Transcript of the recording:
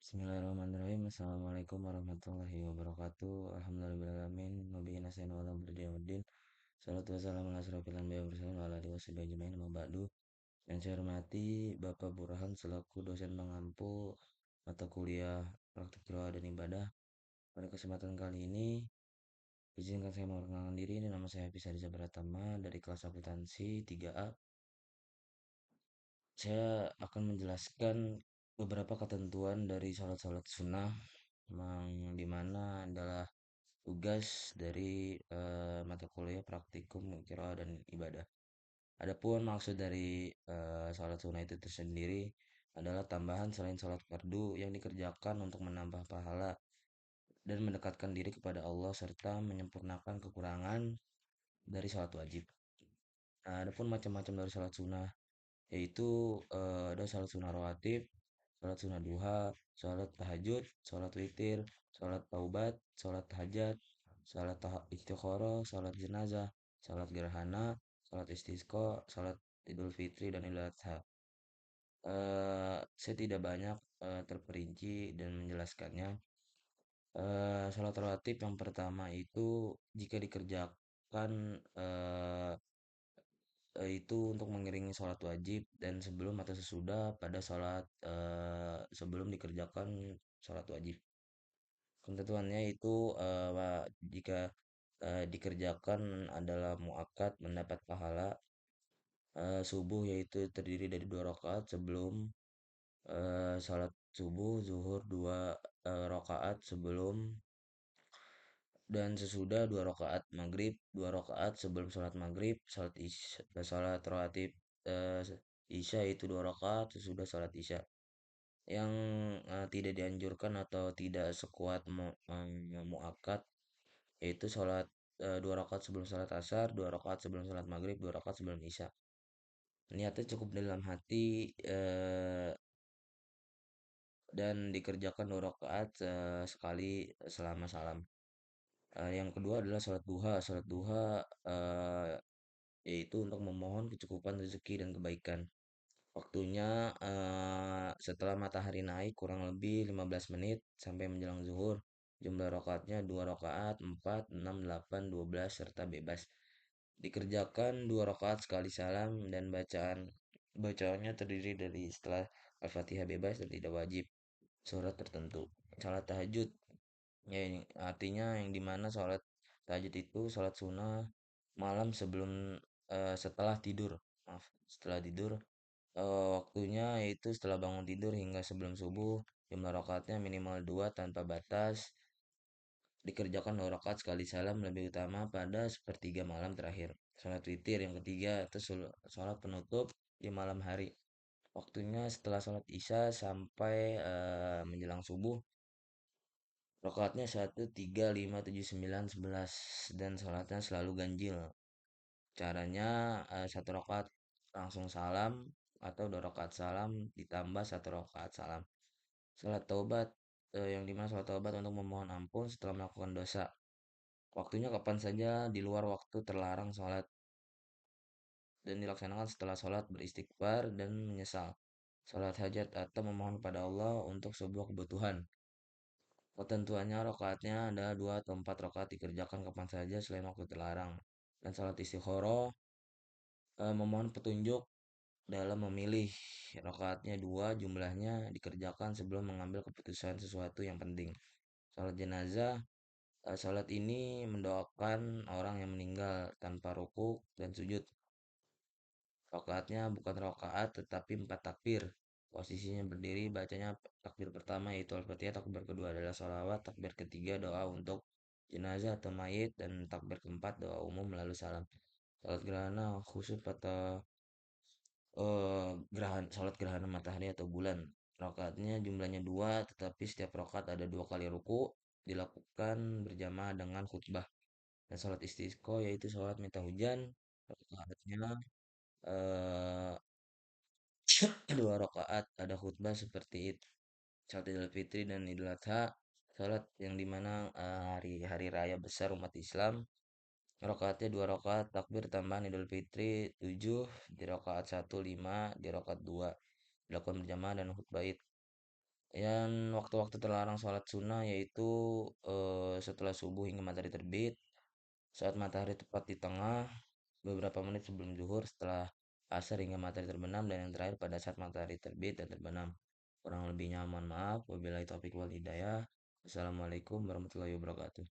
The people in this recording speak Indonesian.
Bismillahirrahmanirrahim. Assalamualaikum warahmatullahi wabarakatuh. Alhamdulillahirrahmanirrahim. Wabihi nasta'in wa ala umuri. Salatu wassalamu ala asrofil anbiya'i wal mursalin wa ala alihi washabihi ajmain. Amma ba'du. Yang saya hormati Bapak Burhan selaku dosen pengampu mata kuliah praktik qiraah dan ibadah. Pada kesempatan kali ini, izinkan saya memperkenalkan diri. Ini nama saya Hafiz Ariza Pratama dari kelas akuntansi 3A. Saya akan menjelaskan beberapa ketentuan dari salat-salat sunnah yang dimana adalah tugas dari mata kuliah praktikum qiraah dan ibadah. Adapun maksud dari salat sunnah itu tersendiri adalah tambahan selain salat fardu yang dikerjakan untuk menambah pahala dan mendekatkan diri kepada Allah serta menyempurnakan kekurangan dari salat wajib. Nah, adapun macam-macam dari salat sunnah yaitu ada salat sunnah rawatib, salat sunnah duha, salat tahajud, salat witir, salat taubat, salat hajat, salat istikharah, salat jenazah, salat gerhana, salat istisqa, salat idul fitri dan idul adha. Saya tidak banyak terperinci dan menjelaskannya. Salat rawatib yang pertama itu jika dikerjakan itu untuk mengiringi sholat wajib dan sebelum atau sesudah pada sholat sebelum dikerjakan sholat wajib. Ketentuannya itu jika dikerjakan adalah muakkad mendapat pahala subuh yaitu terdiri dari 2 rakaat sebelum sholat subuh, zuhur 2 rakaat sebelum dan sesudah 2 rakaat maghrib, 2 rakaat sebelum sholat maghrib, sholat rawatib eh, isya itu 2 rakaat sesudah sholat isya. Yang tidak dianjurkan atau tidak sekuat muakkad yaitu sholat 2 rakaat sebelum sholat asar, 2 rakaat sebelum sholat maghrib, 2 rakaat sebelum isya. Niatnya cukup dalam hati dan dikerjakan 2 rakaat sekali selama salam. Yang kedua adalah sholat duha. Sholat duha yaitu untuk memohon kecukupan rezeki dan kebaikan. Waktunya setelah matahari naik kurang lebih 15 menit sampai menjelang zuhur. Jumlah rakaatnya 2 rakaat, 4, 6, 8, 12 serta bebas. Dikerjakan 2 rakaat sekali salam dan bacaannya terdiri dari setelah Al-Fatihah bebas dan tidak wajib surat tertentu. Salat tahajud ya ini artinya yang dimana sholat tahajud itu sholat sunnah malam sebelum setelah tidur. Maaf, setelah tidur. Waktunya yaitu setelah bangun tidur hingga sebelum subuh. Jumlah rakaatnya minimal 2 tanpa batas. Dikerjakan 2 rakaat sekali salam lebih utama pada sepertiga malam terakhir. Salat witir yang ketiga itu sholat penutup di malam hari. Waktunya setelah sholat isya sampai menjelang subuh. Rakaatnya 1, 3, 5, 7, 9, 11 dan sholatnya selalu ganjil. Caranya 1 rakaat langsung salam atau 2 rakaat salam ditambah 1 rakaat salam. Salat taubat yang dimana salat taubat untuk memohon ampun setelah melakukan dosa. Waktunya kapan saja di luar waktu terlarang sholat dan dilaksanakan setelah sholat beristighfar dan menyesal. Salat hajat atau memohon pada Allah untuk sebuah kebutuhan. Ketentuannya rakaatnya ada 2 atau 4 rakaat dikerjakan kapan saja selain waktu terlarang. Dan salat istikharah memohon petunjuk dalam memilih rakaatnya 2 jumlahnya dikerjakan sebelum mengambil keputusan sesuatu yang penting. Salat jenazah salat ini mendoakan orang yang meninggal tanpa ruku dan sujud. Rakaatnya bukan rakaat tetapi 4 takbir. Posisinya berdiri bacanya takbir pertama yaitu Al-Fatihah, takbir kedua adalah sholawat, takbir ketiga doa untuk jenazah atau mayit dan takbir keempat doa umum lalu salam. Salat gerhana khusus atau salat gerhana matahari atau bulan. Rakaatnya jumlahnya 2 tetapi setiap rakaat ada 2 kali ruku dilakukan berjamaah dengan khutbah. Dan salat istisqa yaitu salat minta hujan. Rakaatnya eh, 2 rakaat ada khutbah seperti itu. Salat Idul Fitri dan Idul Adha, salat yang dimana hari-hari raya besar umat Islam. Rakaatnya 2 rakaat, takbir tambahan Idul Fitri 7, di rakaat 1 5, di rakaat 2 dilakukan berjamaah dan khutbah Id. Dan waktu-waktu terlarang sholat sunnah yaitu setelah subuh hingga matahari terbit, saat matahari tepat di tengah, beberapa menit sebelum zuhur, setelah asar hingga matahari terbenam, dan yang terakhir pada saat matahari terbit dan terbenam. Kurang lebihnya mohon maaf. Wabillahi taufiq wal hidayah. Assalamualaikum warahmatullahi wabarakatuh.